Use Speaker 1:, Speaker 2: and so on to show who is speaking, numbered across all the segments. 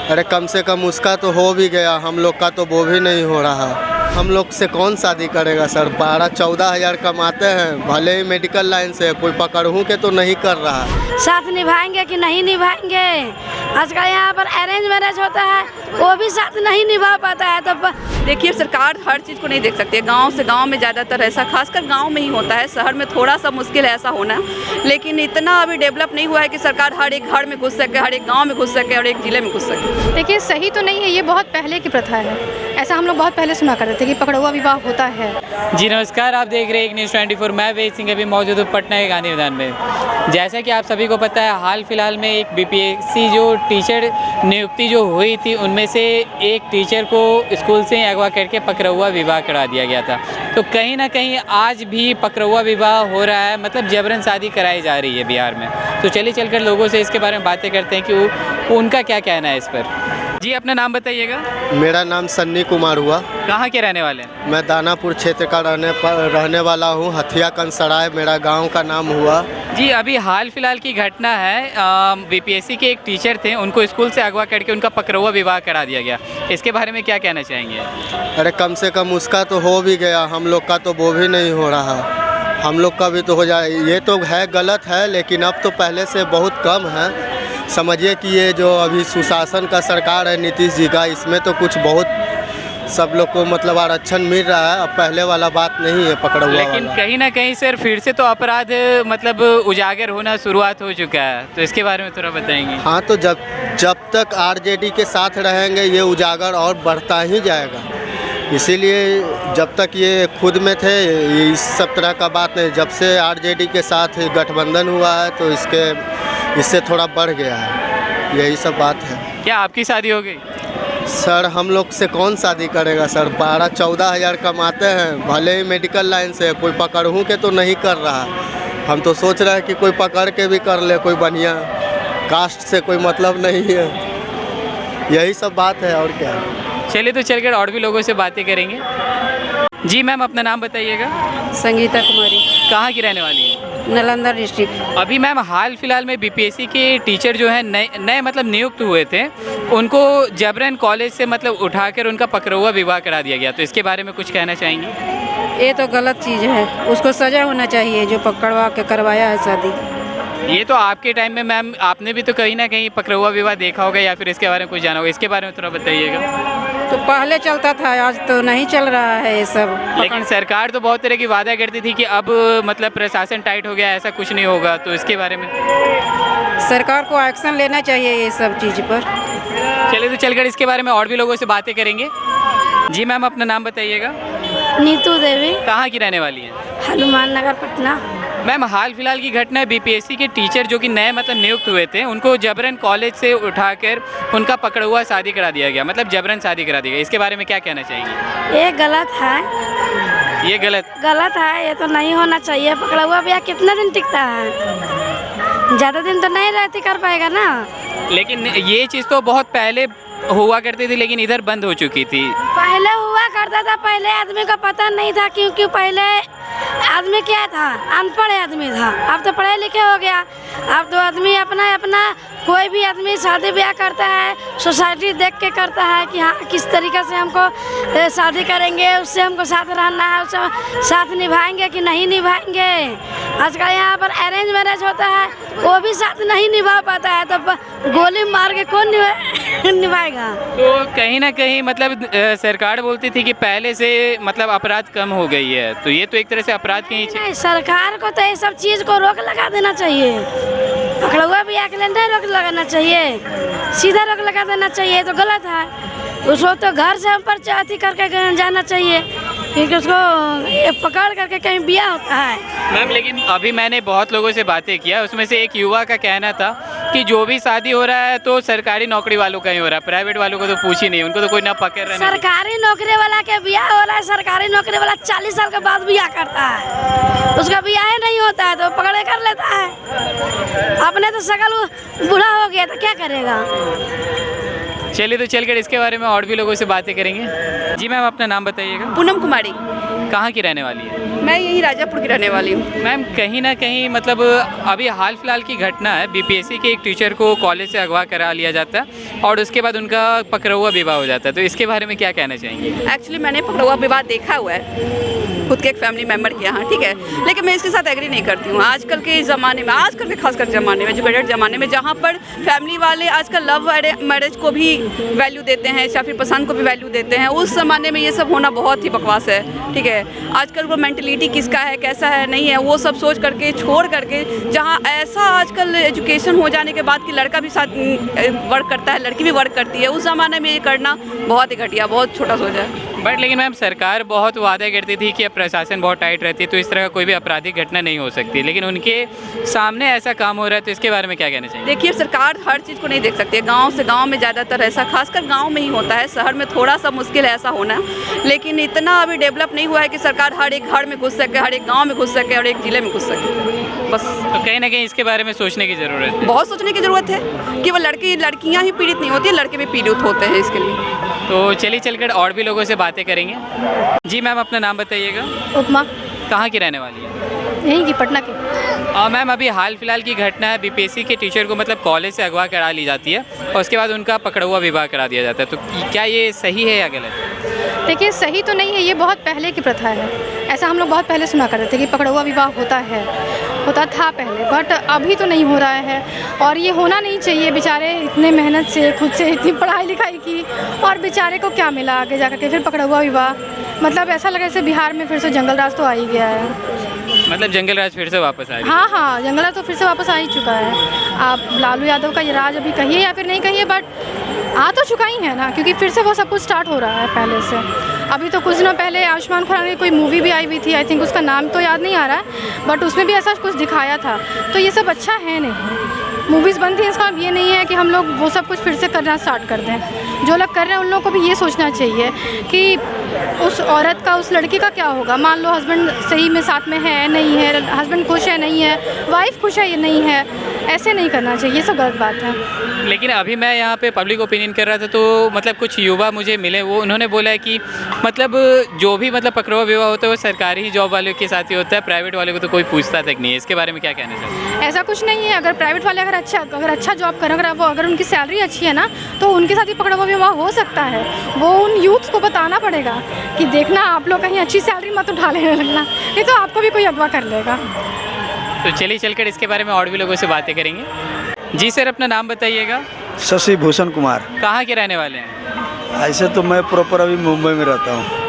Speaker 1: अरे कम से कम उसका तो हो भी गया, हम लोग का तो वो भी नहीं हो रहा। हम लोग से कौन शादी करेगा सर? 12-14 हज़ार कमाते हैं, भले ही मेडिकल लाइन से कोई पकड़ूँ के तो नहीं कर रहा।
Speaker 2: साथ निभाएंगे कि नहीं निभाएंगे? आजकल यहाँ पर अरेंज मैरिज होता है, वो भी साथ नहीं निभा पाता है। तो
Speaker 3: देखिए, सरकार हर चीज़ को नहीं देख सकती है। गांव से गांव में ज़्यादातर ऐसा, खासकर गांव में ही होता है। शहर में थोड़ा सा मुश्किल है ऐसा होना, लेकिन इतना अभी डेवलप नहीं हुआ है कि सरकार हर एक घर में घुस सके, हर एक गांव में घुस सके, हर एक ज़िले में घुस सके।
Speaker 4: देखिए, सही तो नहीं है, ये बहुत पहले की प्रथा है। ऐसा हम लोग बहुत पहले सुना करते थे कि पकड़ुआ विवाह होता है।
Speaker 5: जी नमस्कार, आप देख रहे हैं एक न्यूज़ 24। मैं वेद सिंह अभी मौजूद हूँ पटना के गांधी मैदान में। जैसा कि आप सभी को पता है, हाल फिलहाल में एक बीपीएससी जो टीचर नियुक्ति जो हुई थी, उनमें से एक टीचर को स्कूल से अगवा करके पकड़ुआ विवाह करा दिया गया था। तो कहीं ना कहीं आज भी पकड़ुआ विवाह हो रहा है, मतलब जबरन शादी कराई जा रही है बिहार में। तो चलिए चलकर लोगों से इसके बारे में बातें करते हैं कि उनका क्या कहना है इस पर। जी, अपना नाम बताइएगा।
Speaker 1: मेरा नाम सन्नी कुमार हुआ।
Speaker 5: कहाँ के रहने वाले हैं?
Speaker 1: मैं दानापुर क्षेत्र का रहने वाला हूँ। हथिया कंसराय मेरा गांव का नाम हुआ।
Speaker 5: जी, अभी हाल फिलहाल की घटना है, बीपीएससी के एक टीचर थे, उनको स्कूल से अगवा करके उनका पकड़ुआ विवाह करा दिया गया। इसके बारे में क्या कहना चाहेंगे?
Speaker 1: अरे कम से कम उसका तो हो भी गया, हम लोग का तो वो भी नहीं हो रहा। हम लोग का भी तो हो जाए। ये तो है, गलत है, लेकिन अब तो पहले से बहुत कम है। समझिए कि ये जो अभी सुशासन का सरकार है नीतीश जी का, इसमें तो कुछ बहुत सब लोग को मतलब आरक्षण मिल रहा है। अब पहले वाला बात नहीं है पकड़ुआ वाला।
Speaker 5: लेकिन कहीं ना कहीं सर फिर से तो अपराध मतलब उजागर होना शुरुआत हो चुका है, तो इसके बारे में थोड़ा बताएंगे।
Speaker 1: हाँ, तो जब तक आरजेडी के साथ रहेंगे ये उजागर और बढ़ता ही जाएगा। इसीलिए जब तक ये खुद में थे, इस सब तरह का बात नहीं। जब से आरजेडी के साथ गठबंधन हुआ है तो इससे थोड़ा बढ़ गया है। यही सब बात है।
Speaker 5: क्या आपकी शादी हो गई?
Speaker 1: सर हम लोग से कौन शादी करेगा सर? 12-14 हज़ार कमाते हैं, भले ही मेडिकल लाइन से कोई पकड़ूँ के तो नहीं कर रहा। हम तो सोच रहे हैं कि कोई पकड़ के भी कर ले, कोई बढ़िया। कास्ट से कोई मतलब नहीं है। यही सब बात है, और क्या है।
Speaker 5: चलिए तो चलकर और भी लोगों से बातें करेंगे। जी मैम, अपना नाम बताइएगा।
Speaker 3: संगीता कुमारी,
Speaker 5: कहाँ की रहने वाली है?
Speaker 3: नालंदा डिस्ट्रिक्ट।
Speaker 5: अभी मैम हाल फिलहाल में बीपीएससी के टीचर जो हैं नए मतलब नियुक्त हुए थे, उनको जबरन कॉलेज से मतलब उठाकर उनका पकड़ुआ विवाह करा दिया गया। तो इसके बारे में कुछ कहना चाहेंगे?
Speaker 3: ये तो गलत चीज़ है, उसको सज़ा होना चाहिए जो पकड़वा के करवाया है शादी।
Speaker 5: ये तो आपके टाइम में मैम आपने भी तो कहीं ना कहीं पकड़ुआ विवाह देखा होगा या फिर इसके बारे में कुछ जाना होगा। इसके बारे में थोड़ा बताइएगा।
Speaker 3: तो पहले चलता था, आज तो नहीं चल रहा है ये सब।
Speaker 5: लेकिन सरकार तो बहुत तरह की वादा करती थी कि अब मतलब प्रशासन टाइट हो गया, ऐसा कुछ नहीं होगा। तो इसके बारे में
Speaker 3: सरकार को एक्शन लेना चाहिए ये सब चीज़ पर।
Speaker 5: चलिए तो चलकर इसके बारे में और भी लोगों से बातें करेंगे। जी मैम, अपना नाम बताइएगा।
Speaker 2: नीतू देवी,
Speaker 5: कहाँ की रहने वाली है?
Speaker 2: हनुमान नगर पटना।
Speaker 5: मैम हाल फिलहाल की घटना है, बीपीएससी के टीचर जो कि नए मतलब नियुक्त हुए थे, उनको जबरन कॉलेज से उठाकर उनका पकड़ुआ शादी करा दिया गया, मतलब जबरन शादी करा दी गई। इसके बारे में क्या कहना चाहेंगे?
Speaker 2: ये गलत है,
Speaker 5: ये गलत
Speaker 2: है। ये तो नहीं होना चाहिए। पकड़ुआ ब्याह कितना दिन टिकता है? ज़्यादा दिन तो नहीं रहती कर पाएगा ना।
Speaker 5: लेकिन ये चीज़ तो बहुत पहले हुआ करती थी, लेकिन इधर बंद हो चुकी थी।
Speaker 2: पहले हुआ करता था, पहले आदमी को पता नहीं था, क्योंकि पहले आदमी क्या था, अनपढ़ आदमी था। अब तो पढ़े लिखे हो गया। अब तो आदमी अपना कोई भी आदमी शादी ब्याह करता है, सोसाइटी देख के करता है कि हाँ किस तरीके से हमको शादी करेंगे, उससे हमको साथ रहना है, उससे साथ निभाएंगे कि नहीं निभाएंगे। आजकल यहाँ पर अरेंज मैरिज होता है, वो भी साथ नहीं निभा पाता है। तो गोली मार के कौन निभाएगा?
Speaker 5: तो कहीं ना कहीं मतलब सरकार बोलती थी कि पहले से मतलब अपराध कम हो गई है, तो ये तो एक तरह से अपराध की
Speaker 2: नहीं, सरकार को तो ये सब चीज़ को रोक लगा देना चाहिए। पकड़ुआ भी आके नहीं रोक लगाना चाहिए, सीधा रोक लगा देना चाहिए। तो गलत है, उसको तो घर से हम पर अथी करके जाना चाहिए, क्योंकि उसको पकड़ करके कहीं ब्याह होता है।
Speaker 5: मैम लेकिन अभी मैंने बहुत लोगों से बातें किया, उसमें से एक युवा का कहना था कि जो भी शादी हो रहा है तो सरकारी नौकरी वालों का ही हो रहा है, प्राइवेट वालों को तो पूछ ही नहीं, उनको तो कोई ना पकड़ रहा है।
Speaker 2: सरकारी नौकरी वाला के ब्याह हो रहा है, सरकारी नौकरी वाला 40 साल के बाद ब्याह करता है, उसका ब्याह ही नहीं होता है तो पकड़े कर लेता है। अपने तो सकल बूढ़ा हो गया तो क्या करेगा?
Speaker 5: चलिए तो चलकर इसके बारे में और भी लोगों से बातें करेंगे। जी मैम, अपना नाम बताइएगा।
Speaker 3: पूनम कुमारी,
Speaker 5: कहाँ की रहने वाली है?
Speaker 3: मैं यही राजापुर की रहने वाली हूँ।
Speaker 5: मैम कहीं ना कहीं मतलब अभी हाल फिलहाल की घटना है, बीपीएससी के एक टीचर को कॉलेज से अगवा करा लिया जाता है और उसके बाद उनका पकड़वा विवाह हो जाता है, तो इसके बारे में क्या कहना चाहेंगे?
Speaker 3: एक्चुअली मैंने पकड़वा विवाह देखा हुआ है खुद के एक फैमिली मेम्बर के यहाँ, ठीक है, लेकिन मैं इसके साथ एग्री नहीं करती हूँ। आजकल के ज़माने में, आजकल के खासकर ज़माने में, एजुकेटेड ज़माने में, जहाँ पर फैमिली वाले आजकल लव मैरिज को भी वैल्यू देते हैं या फिर पसंद को भी वैल्यू देते हैं, उस ज़माने में ये सब होना बहुत ही बकवास है, ठीक है। आजकल वो मेंटलिटी किसका है, कैसा है, नहीं है, वो सब सोच करके, छोड़ करके, जहाँ ऐसा आजकल एजुकेशन हो जाने के बाद कि लड़का भी साथ वर्क करता है, लड़की भी वर्क करती है, उस ज़माने में ये करना बहुत ही घटिया, बहुत छोटा सोच है।
Speaker 5: बट लेकिन मैम सरकार बहुत वादा करती थी कि अब प्रशासन बहुत टाइट रहती है तो इस तरह का कोई भी आपराधिक घटना नहीं हो सकती, लेकिन उनके सामने ऐसा काम हो रहा है, तो इसके बारे में क्या कहना चाहिए?
Speaker 3: देखिए, सरकार हर चीज़ को नहीं देख सकती है। गांव से गांव में ज़्यादातर ऐसा, खासकर गांव में ही होता है, शहर में थोड़ा सा मुश्किल है ऐसा होना, लेकिन इतना अभी डेवलप नहीं हुआ है कि सरकार हर एक घर में घुस सके, हर एक गाँव में घुस सके, हर एक ज़िले में घुस सके, बस।
Speaker 5: तो कहीं ना कहीं इसके बारे में सोचने की ज़रूरत है।
Speaker 3: बहुत सोचने की ज़रूरत है कि वो लड़कियाँ ही पीड़ित नहीं होती, लड़के भी पीड़ित होते हैं इसके लिए।
Speaker 5: तो चलिए चलकर और भी लोगों से बातें करेंगे। जी मैम, अपना नाम बताइएगा।
Speaker 4: उपमा,
Speaker 5: कहाँ की रहने वाली है?
Speaker 4: यहीं की, पटना की।
Speaker 5: मैम, अभी हाल फिलहाल की घटना है, बीपीएससी के टीचर को मतलब कॉलेज से अगवा करा ली जाती है और उसके बाद उनका पकड़वा विवाह करा दिया जाता है, तो क्या ये सही है या गलत?
Speaker 4: देखिए, सही तो नहीं है, ये बहुत पहले की प्रथा है। ऐसा हम लोग बहुत पहले सुना करते थे कि पकड़वा विवाह होता था पहले, बट अभी तो नहीं हो रहा है और ये होना नहीं चाहिए। बेचारे इतने मेहनत से, खुद से इतनी पढ़ाई लिखाई की और बेचारे को क्या मिला आगे जा के, फिर पकड़वा विवाह। मतलब ऐसा लगा जैसे बिहार में फिर से जंगल राज तो आ ही गया है।
Speaker 5: मतलब जंगल राज फिर से वापस आ गया?
Speaker 4: हाँ हाँ, जंगल राज तो फिर से वापस आ ही चुका है। आप लालू यादव का ये राज अभी कहिए या फिर नहीं कहिए, बट आ तो चुका ही है ना, क्योंकि फिर से वो सब कुछ स्टार्ट हो रहा है पहले से। अभी तो कुछ दिनों पहले आयुष्मान खुराना की कोई मूवी भी आई हुई थी, आई थिंक उसका नाम तो याद नहीं आ रहा है, बट उसमें भी ऐसा कुछ दिखाया था। तो ये सब अच्छा है नहीं, मूवीज़ बनती हैं, इसका ये नहीं है कि हम लोग वो सब कुछ फिर से करना स्टार्ट कर दें। जो लोग कर रहे हैं उन लोगों को भी ये सोचना चाहिए कि उस औरत का, उस लड़की का क्या होगा। मान लो हस्बैंड सही में साथ में है, नहीं है, हस्बैंड खुश है, नहीं है, वाइफ खुश है, ये नहीं है, ऐसे नहीं करना चाहिए, ये सब गलत बात है।
Speaker 5: लेकिन अभी मैं यहाँ पे पब्लिक ओपिनियन कर रहा था, तो मतलब कुछ युवा मुझे मिले, वो उन्होंने बोला है कि मतलब जो भी मतलब पकड़वा विवाह होता है वो सरकारी जॉब वालों के साथ ही होता है, प्राइवेट वाले को तो कोई पूछता तक नहीं है। इसके बारे में क्या कहना चाहिए?
Speaker 4: ऐसा कुछ नहीं है। अगर प्राइवेट वाले अगर अच्छा जॉब करें, अगर उनकी सैलरी अच्छी है ना, तो उनके साथ ही पकड़वा विवाह हो सकता है। वो उन यूथ को बताना पड़ेगा कि देखना, आप लोग कहीं अच्छी सैलरी मत उठा लेने लगना, नहीं तो आपको भी कोई अगवा कर लेगा।
Speaker 5: तो चलिए चलकर इसके बारे में और भी लोगों से बातें करेंगे। जी सर, अपना नाम बताइएगा।
Speaker 6: शशि भूषण कुमार।
Speaker 5: कहाँ के रहने वाले हैं?
Speaker 6: ऐसे तो मैं प्रॉपर अभी मुंबई में रहता हूँ।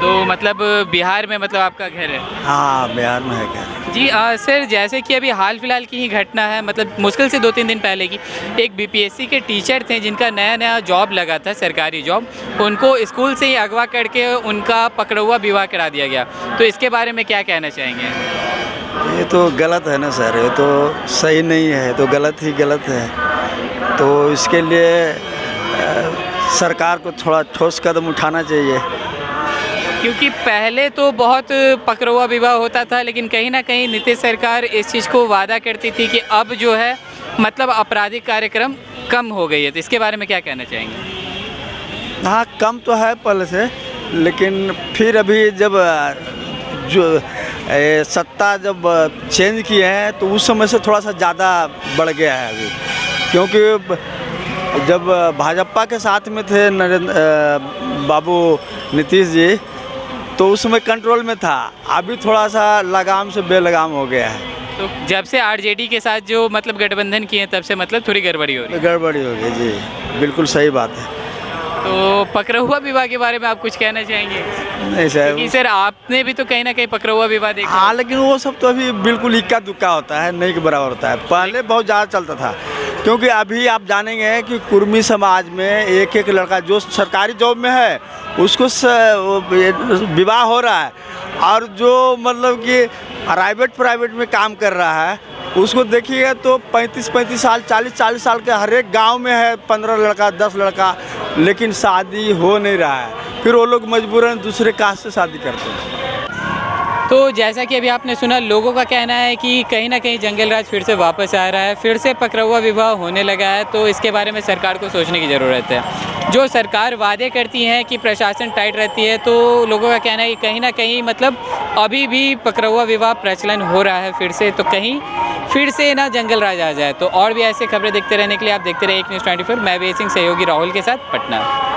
Speaker 5: तो मतलब बिहार में मतलब आपका घर है?
Speaker 6: हाँ, बिहार में है क्या?
Speaker 5: जी सर, जैसे कि अभी हाल फिलहाल की ही घटना है, मतलब मुश्किल से 2-3 दिन पहले की, एक बीपीएससी के टीचर थे जिनका नया जॉब लगा था, सरकारी जॉब, उनको स्कूल से ही अगवा करके उनका पकड़वा विवाह करा दिया गया, तो इसके बारे में क्या कहना चाहेंगे?
Speaker 6: ये तो गलत है ना सर, ये तो सही नहीं है, तो गलत ही गलत है। तो इसके लिए सरकार को थोड़ा ठोस कदम उठाना चाहिए।
Speaker 5: क्योंकि पहले तो बहुत पकड़वा विवाह होता था, लेकिन कहीं ना कहीं नीतीश सरकार इस चीज़ को वादा करती थी कि अब जो है मतलब आपराधिक कार्यक्रम कम हो गई है, तो इसके बारे में क्या कहना चाहेंगे?
Speaker 6: हाँ, कम तो है पहले से, लेकिन फिर अभी जब जो सत्ता जब चेंज किए हैं तो उस समय से थोड़ा सा ज़्यादा बढ़ गया है अभी, क्योंकि जब भाजपा के साथ में थे बाबू नीतीश जी, तो उस समय कंट्रोल में था। अभी थोड़ा सा लगाम से बेलगाम हो गया है।
Speaker 5: तो जब से आरजेडी के साथ जो मतलब गठबंधन किए तब से मतलब थोड़ी गड़बड़ी हो रही है?
Speaker 6: गड़बड़ी हो गई जी, बिल्कुल सही बात है।
Speaker 5: तो पकड़वा विवाह के बारे में आप कुछ कहना चाहेंगे?
Speaker 6: नहीं सर,
Speaker 5: क्योंकि सर आपने भी तो कहीं ना कहीं पकड़वा विवाह देखा।
Speaker 6: हाँ, लेकिन वो सब तो अभी बिल्कुल इक्का दुक्का होता है, नहीं के बराबर होता है। पहले बहुत ज़्यादा चलता था, क्योंकि अभी आप जानेंगे कि कुर्मी समाज में एक लड़का जो सरकारी जॉब में है उसको विवाह हो रहा है, और जो मतलब कि प्राइवेट में काम कर रहा है उसको देखिएगा तो 35 साल, 40 साल के हर एक गाँव में है 15 लड़का 10 लड़का, लेकिन शादी हो नहीं रहा है। फिर वो लोग मजबूरन दूसरे कास्ट से शादी करते हैं।
Speaker 5: तो जैसा कि अभी आपने सुना, लोगों का कहना है कि कहीं ना कहीं जंगल राज फिर से वापस आ रहा है, फिर से पकड़वा विवाह होने लगा है, तो इसके बारे में सरकार को सोचने की ज़रूरत है। जो सरकार वादे करती हैं कि प्रशासन टाइट रहती है, तो लोगों का कहना है कि कहीं ना कहीं मतलब अभी भी पकड़ुआ विवाह प्रचलन हो रहा है फिर से, तो कहीं फिर से ना जंगल राज आ जाए। तो और भी ऐसे खबरें देखते रहने के लिए आप देखते रहिए एक न्यूज़ 24। मैं वे सिंह सहयोगी राहुल के साथ, पटना।